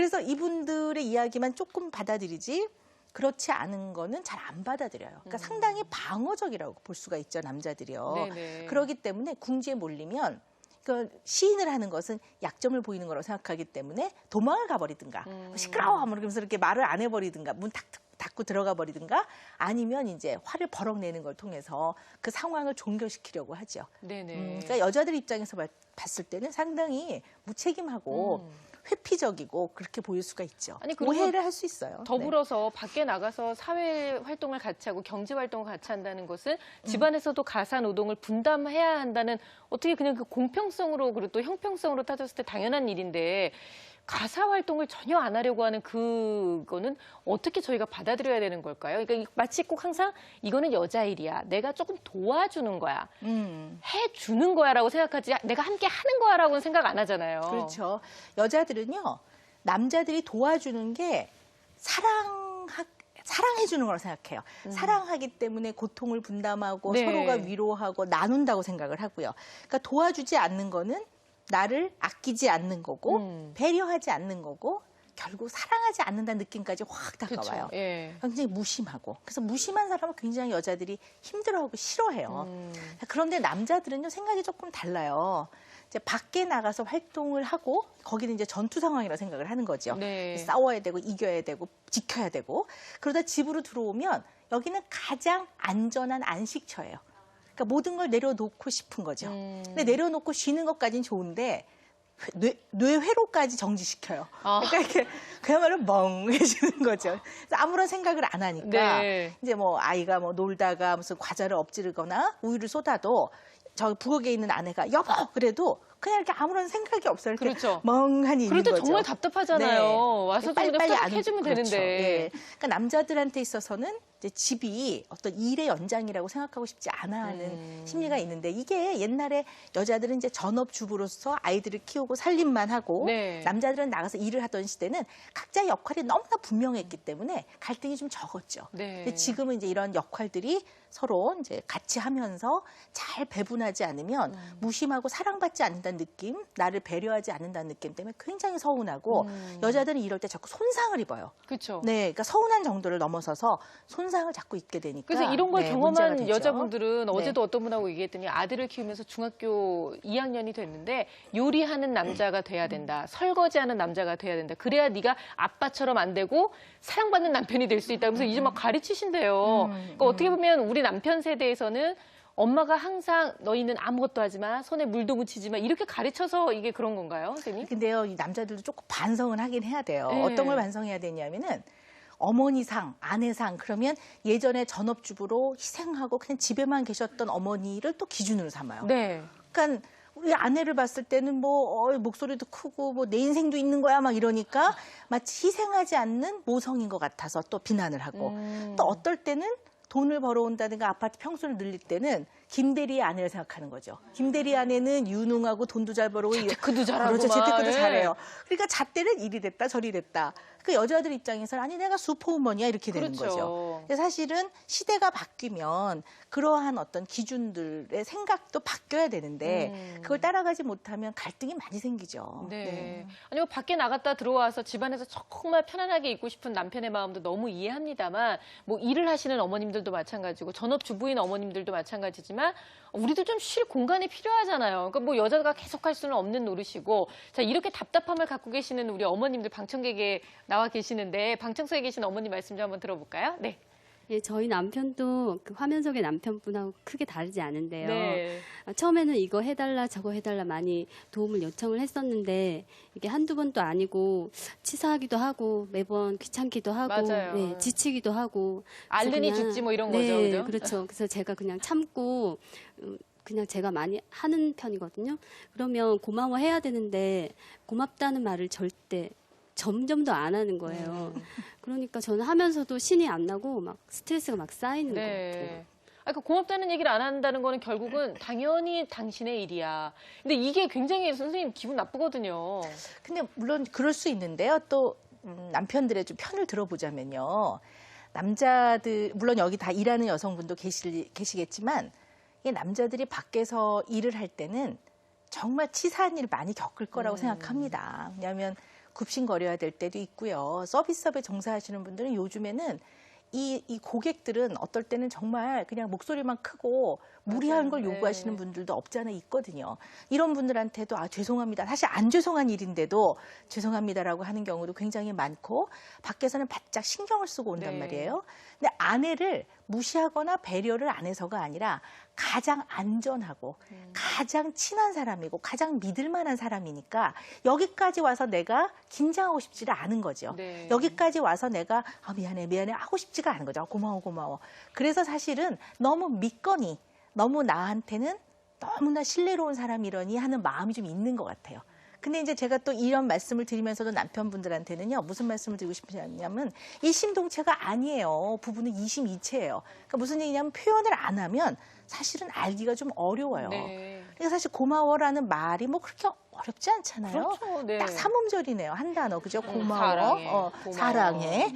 그래서 이분들의 이야기만 조금 받아들이지 그렇지 않은 거는 잘 안 받아들여요. 그러니까 상당히 방어적이라고 볼 수가 있죠, 남자들이요. 네네. 그렇기 때문에 궁지에 몰리면 그 시인을 하는 것은 약점을 보이는 거라고 생각하기 때문에 도망을 가버리든가 시끄러워 그러면서 이렇게 말을 안 해버리든가 문 탁 닫고 들어가 버리든가 아니면 이제 화를 버럭 내는 걸 통해서 그 상황을 종결시키려고 하죠. 네네. 그러니까 여자들 입장에서 봤을 때는 상당히 무책임하고 회피적이고 그렇게 보일 수가 있죠. 아니, 그리고 오해를 할 수 있어요. 더불어서 밖에 나가서 사회 활동을 같이 하고 경제 활동을 같이 한다는 것은 집안에서도 가사 노동을 분담해야 한다는 어떻게 그냥 그 공평성으로 그리고 또 형평성으로 따졌을 때 당연한 일인데 가사 활동을 전혀 안 하려고 하는 그거는 어떻게 저희가 받아들여야 되는 걸까요? 그러니까 마치 꼭 항상 이거는 여자 일이야. 내가 조금 도와주는 거야. 해주는 거야라고 생각하지 내가 함께 하는 거야라고는 생각 안 하잖아요. 그렇죠. 여자들은요. 남자들이 도와주는 게 사랑해주는 거라고 생각해요. 사랑하기 때문에 고통을 분담하고 네. 서로가 위로하고 나눈다고 생각을 하고요. 그러니까 도와주지 않는 거는 나를 아끼지 않는 거고 배려하지 않는 거고 결국 사랑하지 않는다는 느낌까지 확 다가와요. 그쵸. 예. 굉장히 무심하고. 그래서 무심한 사람을 굉장히 여자들이 힘들어하고 싫어해요. 그런데 남자들은요, 생각이 조금 달라요. 이제 밖에 나가서 활동을 하고 거기는 이제 전투 상황이라고 생각을 하는 거죠. 네. 싸워야 되고 이겨야 되고 지켜야 되고 그러다 집으로 들어오면 여기는 가장 안전한 안식처예요. 그러니까 모든 걸 내려놓고 싶은 거죠. 근데 내려놓고 쉬는 것까지는 좋은데 뇌회로까지 정지시켜요. 그러니까 이렇게 그야말로 멍해지는 거죠. 그래서 아무런 생각을 안 하니까 네. 이제 뭐 아이가 뭐 놀다가 무슨 과자를 엎지르거나 우유를 쏟아도 저 부엌에 있는 아내가 여보 그래도 그냥 이렇게 아무런 생각이 없어요. 이렇게 그렇죠. 멍하니 있는 그럴 때 거죠. 정말 답답하잖아요. 네. 와서 그냥 빨리 해주면 그렇죠. 되는데. 예. 그러니까 남자들한테 있어서는 이제 집이 어떤 일의 연장이라고 생각하고 싶지 않아 하는 심리가 있는데 이게 옛날에 여자들은 이제 전업주부로서 아이들을 키우고 살림만 하고 네. 남자들은 나가서 일을 하던 시대는 각자의 역할이 너무나 분명했기 때문에 갈등이 좀 적었죠. 네. 근데 지금은 이제 이런 역할들이 서로 이제 같이 하면서 잘 배분하지 않으면 무심하고 사랑받지 않는다는 느낌, 나를 배려하지 않는다는 느낌 때문에 굉장히 서운하고 여자들은 이럴 때 자꾸 손상을 입어요. 그렇죠. 네, 그러니까 서운한 정도를 넘어서서 손상을 자꾸 입게 되니까. 그래서 이런 걸 네, 문제가 경험한 되죠. 여자분들은 네. 어제도 어떤 분하고 얘기했더니 아들을 키우면서 중학교 2학년이 됐는데 요리하는 남자가 돼야 된다. 설거지하는 남자가 돼야 된다. 그래야 네가 아빠처럼 안 되고 사랑받는 남편이 될 수 있다. 그래서 이제 막 가르치신대요. 그러니까 어떻게 보면 우리 남편 세대에서는 엄마가 항상 너희는 아무것도 하지 마, 손에 물도 묻히지 마 이렇게 가르쳐서 이게 그런 건가요, 선생님? 근데요, 이 남자들도 조금 반성은 하긴 해야 돼요. 네. 어떤 걸 반성해야 되냐면은 어머니상, 아내상 그러면 예전에 전업주부로 희생하고 그냥 집에만 계셨던 어머니를 또 기준으로 삼아요. 네. 그러니까 우리 아내를 봤을 때는 뭐 목소리도 크고 뭐 내 인생도 있는 거야 막 이러니까 마치 희생하지 않는 모성인 것 같아서 또 비난을 하고 또 어떨 때는 돈을 벌어온다든가 아파트 평수를 늘릴 때는 김대리의 아내를 생각하는 거죠. 김대리 아내는 유능하고 돈도 잘 벌고 재테크도 잘하고 그렇죠. 막, 재테크도 예. 잘해요. 그러니까 잣대는 이리 됐다 저리 됐다. 그 여자들 입장에서는 아니 내가 슈퍼우먼이야 이렇게 되는 그렇죠. 거죠. 근데 사실은 시대가 바뀌면 그러한 어떤 기준들의 생각도 바뀌어야 되는데 그걸 따라가지 못하면 갈등이 많이 생기죠. 네. 아니면 밖에 나갔다 들어와서 집안에서 정말 편안하게 있고 싶은 남편의 마음도 너무 이해합니다만 뭐 일을 하시는 어머님들도 마찬가지고 전업주부인 어머님들도 마찬가지지만 우리도 좀 쉴 공간이 필요하잖아요. 그러니까 뭐 여자가 계속 할 수는 없는 노릇이고 자 이렇게 답답함을 갖고 계시는 우리 어머님들 방청객에 나와 계시는데 방청석에 계신 어머님 말씀 좀 한번 들어볼까요? 네. 예, 저희 남편도 그 화면 속의 남편분하고 크게 다르지 않은데요. 네. 처음에는 이거 해달라 저거 해달라 많이 도움을 요청을 했었는데 이게 한두 번도 아니고 치사하기도 하고 매번 귀찮기도 하고 맞아요. 네, 지치기도 하고 알르니 그냥- 죽지 뭐 이런 네, 거죠. 그죠? 그렇죠. 그래서 제가 그냥 참고 그냥 제가 많이 하는 편이거든요. 그러면 고마워해야 되는데 고맙다는 말을 절대 점점 더 안 하는 거예요. 그러니까 저는 하면서도 신이 안 나고 막 스트레스가 막 쌓이는 것 같아요. 네. 그 고맙다는 얘기를 안 한다는 거는 결국은 당연히 당신의 일이야. 근데 이게 굉장히 선생님 기분 나쁘거든요. 근데 물론 그럴 수 있는데요. 또 남편들의 좀 편을 들어보자면요. 남자들 물론 여기 다 일하는 여성분도 계시겠지만 이 남자들이 밖에서 일을 할 때는 정말 치사한 일 많이 겪을 거라고 생각합니다. 왜냐하면 굽신거려야 될 때도 있고요. 서비스업에 종사하시는 분들은 요즘에는 이 고객들은 어떨 때는 정말 그냥 목소리만 크고 무리한 걸 요구하시는 분들도 없지 않아 있거든요. 이런 분들한테도 죄송합니다. 사실 안 죄송한 일인데도 죄송합니다라고 하는 경우도 굉장히 많고 밖에서는 바짝 신경을 쓰고 온단 말이에요. 근데 아내를 무시하거나 배려를 안 해서가 아니라 가장 안전하고 가장 친한 사람이고 가장 믿을 만한 사람이니까 여기까지 와서 내가 긴장하고 싶지를 않은 거죠. 네. 여기까지 와서 내가 미안해 하고 싶지가 않은 거죠. 고마워. 그래서 사실은 너무 믿거니 너무 나한테는 너무나 신뢰로운 사람이러니 하는 마음이 좀 있는 것 같아요. 근데 이제 제가 또 이런 말씀을 드리면서도 남편분들한테는요, 무슨 말씀을 드리고 싶으냐면, 일심동체가 아니에요. 부부는 이심이체예요. 그러니까 무슨 얘기냐면 표현을 안 하면 사실은 알기가 좀 어려워요. 네. 그러니까 사실 고마워라는 말이 뭐 그렇게 어렵지 않잖아요. 그렇죠. 네. 딱 삼음절이네요. 한 단어. 그죠? 고마워. 사랑해. 고마워. 사랑해.